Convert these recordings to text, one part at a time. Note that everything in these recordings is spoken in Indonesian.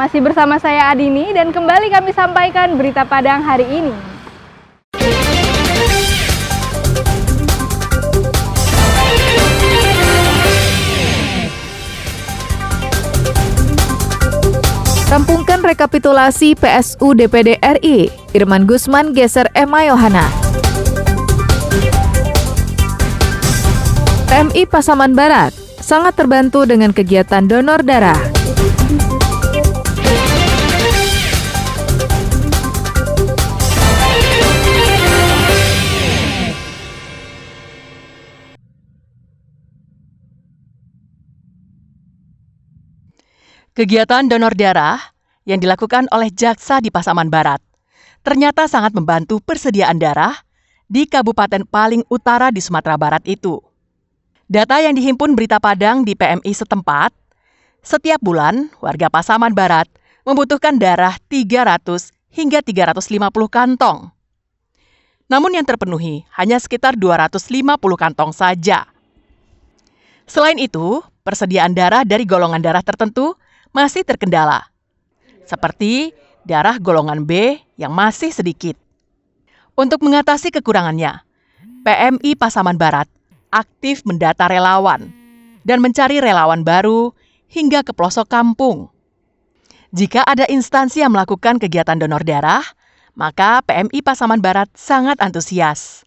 Masih bersama saya Adini dan kembali kami sampaikan berita Padang hari ini. Rampungkan rekapitulasi PSU DPD RI, Irman Gusman geser Emma Yohana. PMI Pasaman Barat sangat terbantu dengan kegiatan donor darah. Kegiatan donor darah yang dilakukan oleh Jaksa di Pasaman Barat ternyata sangat membantu persediaan darah di kabupaten paling utara di Sumatera Barat itu. Data yang dihimpun Berita Padang di PMI setempat, setiap bulan warga Pasaman Barat membutuhkan darah 300 hingga 350 kantong. Namun yang terpenuhi hanya sekitar 250 kantong saja. Selain itu, persediaan darah dari golongan darah tertentu masih terkendala, seperti darah golongan B yang masih sedikit. Untuk mengatasi kekurangannya, PMI Pasaman Barat aktif mendata relawan dan mencari relawan baru hingga ke pelosok kampung. Jika ada instansi yang melakukan kegiatan donor darah, maka PMI Pasaman Barat sangat antusias.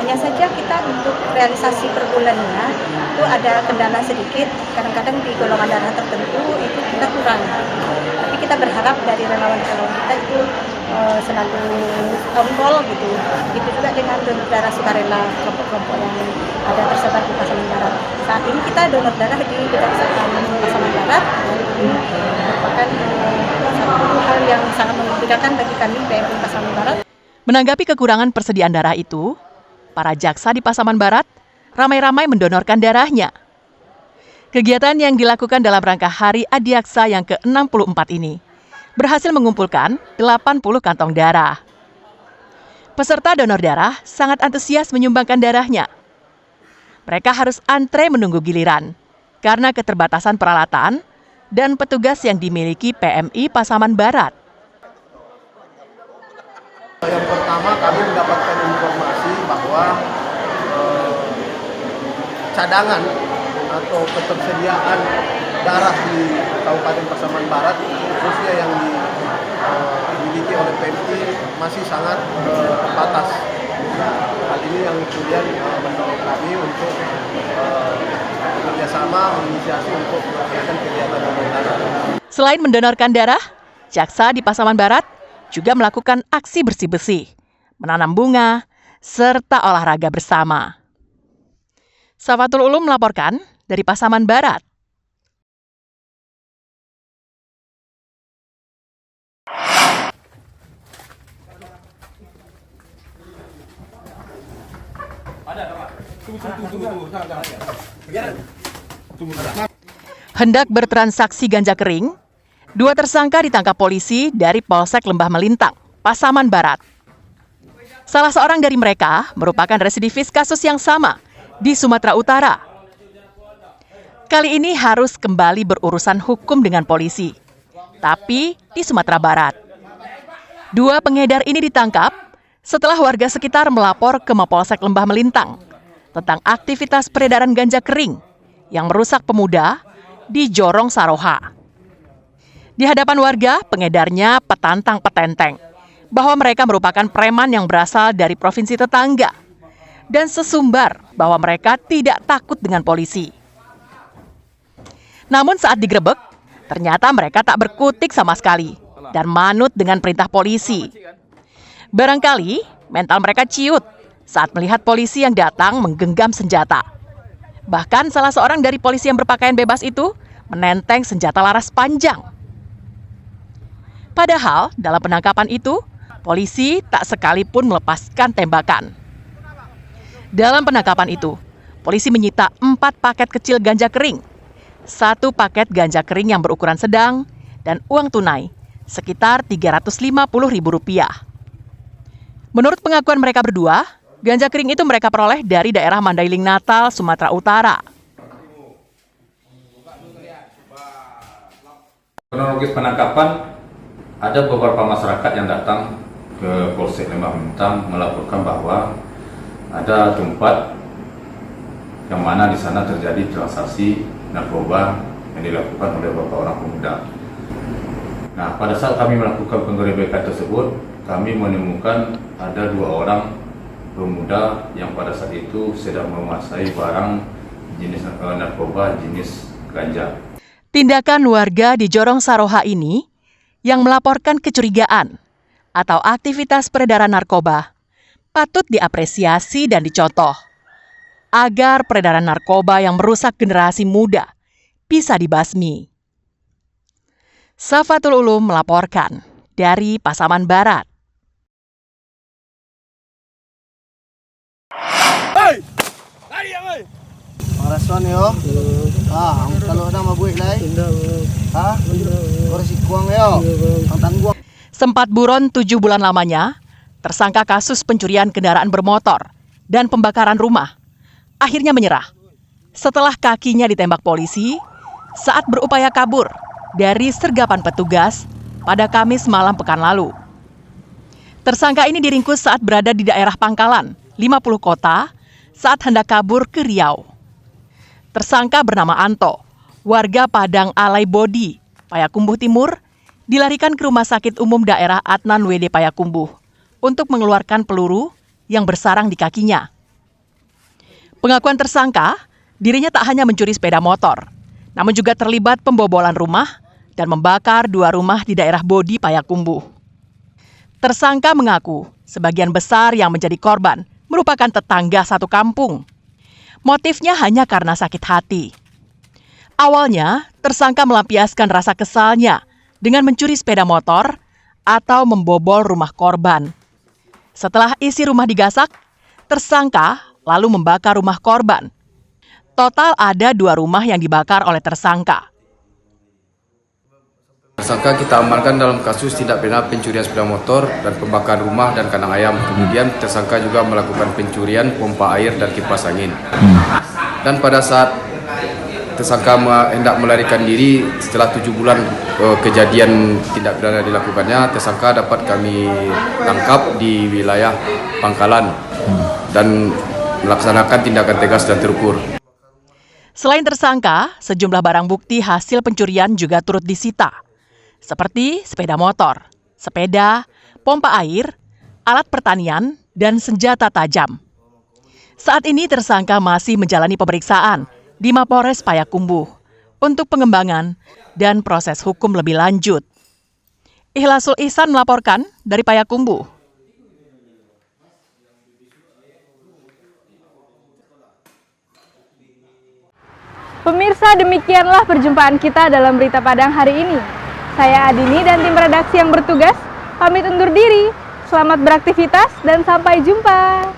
Hanya saja kita untuk realisasi per bulannya itu ada kendala sedikit, kadang-kadang di golongan darah tertentu itu kita kurang. Tapi kita berharap dari relawan-relawan kita itu selalu on call gitu. Itu juga dengan donor darah sukarela kelompok-kelompok yang ada tersebar di Pasaman Barat. Saat ini kita donor darah di Kejaksaan Pasaman Barat. Ini merupakan satu hal yang sangat membanggakan bagi kami PMI Pasaman Barat. Menanggapi kekurangan persediaan darah itu, para jaksa di Pasaman Barat ramai-ramai mendonorkan darahnya. Kegiatan yang dilakukan dalam rangka Hari Adiaksa yang ke-64 ini berhasil mengumpulkan 80 kantong darah. Peserta donor darah sangat antusias menyumbangkan darahnya. Mereka harus antre menunggu giliran karena keterbatasan peralatan dan petugas yang dimiliki PMI Pasaman Barat. Yang pertama, kami mendapatkan informasi bahwa cadangan atau ketersediaan darah di Kabupaten Pasaman Barat, khususnya yang dimiliki oleh PMI, masih sangat terbatas. Hal ini yang kemudian mendorong kami untuk bekerjasama menginisiasi untuk melakukan kegiatan donor darah. Selain mendonorkan darah, jaksa di Pasaman Barat juga melakukan aksi bersih-bersih, menanam bunga, serta olahraga bersama. Safatul Ulum melaporkan dari Pasaman Barat. Hendak bertransaksi ganja kering, dua tersangka ditangkap polisi dari Polsek Lembah Melintang, Pasaman Barat. Salah seorang dari mereka merupakan residivis kasus yang sama di Sumatera Utara. Kali ini harus kembali berurusan hukum dengan polisi, tapi di Sumatera Barat. Dua pengedar ini ditangkap setelah warga sekitar melapor ke Mapolsek Lembah Melintang tentang aktivitas peredaran ganja kering yang merusak pemuda di Jorong Saroha. Di hadapan warga, pengedarnya petantang petenteng bahwa mereka merupakan preman yang berasal dari provinsi tetangga dan sesumbar bahwa mereka tidak takut dengan polisi. Namun saat digerebek, ternyata mereka tak berkutik sama sekali dan manut dengan perintah polisi. Barangkali mental mereka ciut saat melihat polisi yang datang menggenggam senjata. Bahkan salah seorang dari polisi yang berpakaian bebas itu menenteng senjata laras panjang. Padahal dalam penangkapan itu, polisi tak sekalipun melepaskan tembakan. Dalam penangkapan itu, polisi menyita 4 paket kecil ganja kering, 1 paket ganja kering yang berukuran sedang, dan uang tunai sekitar Rp350.000. Menurut pengakuan mereka berdua, ganja kering itu mereka peroleh dari daerah Mandailing Natal, Sumatera Utara. Kronologis penangkapan, ada beberapa masyarakat yang datang ke Polsek Lembah Melintang melaporkan bahwa ada tempat yang mana di sana terjadi transaksi narkoba yang dilakukan oleh beberapa orang pemuda. Nah, pada saat kami melakukan penggerebekan tersebut, kami menemukan ada 2 orang pemuda yang pada saat itu sedang menguasai barang jenis narkoba jenis ganja. Tindakan warga di Jorong Saroha ini yang melaporkan kecurigaan atau aktivitas peredaran narkoba patut diapresiasi dan dicontoh agar peredaran narkoba yang merusak generasi muda bisa dibasmi. Safatul Ulum melaporkan dari Pasaman Barat. Rason yo. Kalau ada mabuik lai. Koresi kuang yo. Tangguang. Sempat buron 7 bulan lamanya, tersangka kasus pencurian kendaraan bermotor dan pembakaran rumah akhirnya menyerah setelah kakinya ditembak polisi saat berupaya kabur dari sergapan petugas pada Kamis malam pekan lalu. Tersangka ini diringkus saat berada di daerah Pangkalan, 50 Kota, saat hendak kabur ke Riau. Tersangka bernama Anto, warga Padang Alai Bodi, Payakumbuh Timur, dilarikan ke Rumah Sakit Umum Daerah Adnan WD Payakumbuh untuk mengeluarkan peluru yang bersarang di kakinya. Pengakuan tersangka, dirinya tak hanya mencuri sepeda motor, namun juga terlibat pembobolan rumah dan membakar 2 rumah di daerah Bodi Payakumbuh. Tersangka mengaku sebagian besar yang menjadi korban merupakan tetangga satu kampung. Motifnya hanya karena sakit hati. Awalnya, tersangka melampiaskan rasa kesalnya dengan mencuri sepeda motor atau membobol rumah korban. Setelah isi rumah digasak, tersangka lalu membakar rumah korban. Total ada 2 rumah yang dibakar oleh tersangka. Tersangka kita amankan dalam kasus tindak pidana pencurian sepeda motor dan pembakaran rumah dan kandang ayam. Kemudian tersangka juga melakukan pencurian pompa air dan kipas angin. Dan pada saat tersangka hendak melarikan diri setelah 7 bulan kejadian tindak pidana dilakukannya, tersangka dapat kami tangkap di wilayah Pangkalan dan melaksanakan tindakan tegas dan terukur. Selain tersangka, sejumlah barang bukti hasil pencurian juga turut disita, seperti sepeda motor, sepeda, pompa air, alat pertanian, dan senjata tajam. Saat ini tersangka masih menjalani pemeriksaan di Mapolres Payakumbuh untuk pengembangan dan proses hukum lebih lanjut. Ikhlasul Ihsan melaporkan dari Payakumbuh. Pemirsa, demikianlah perjumpaan kita dalam Berita Padang hari ini. Saya Adini dan tim redaksi yang bertugas pamit undur diri. Selamat beraktivitas dan sampai jumpa.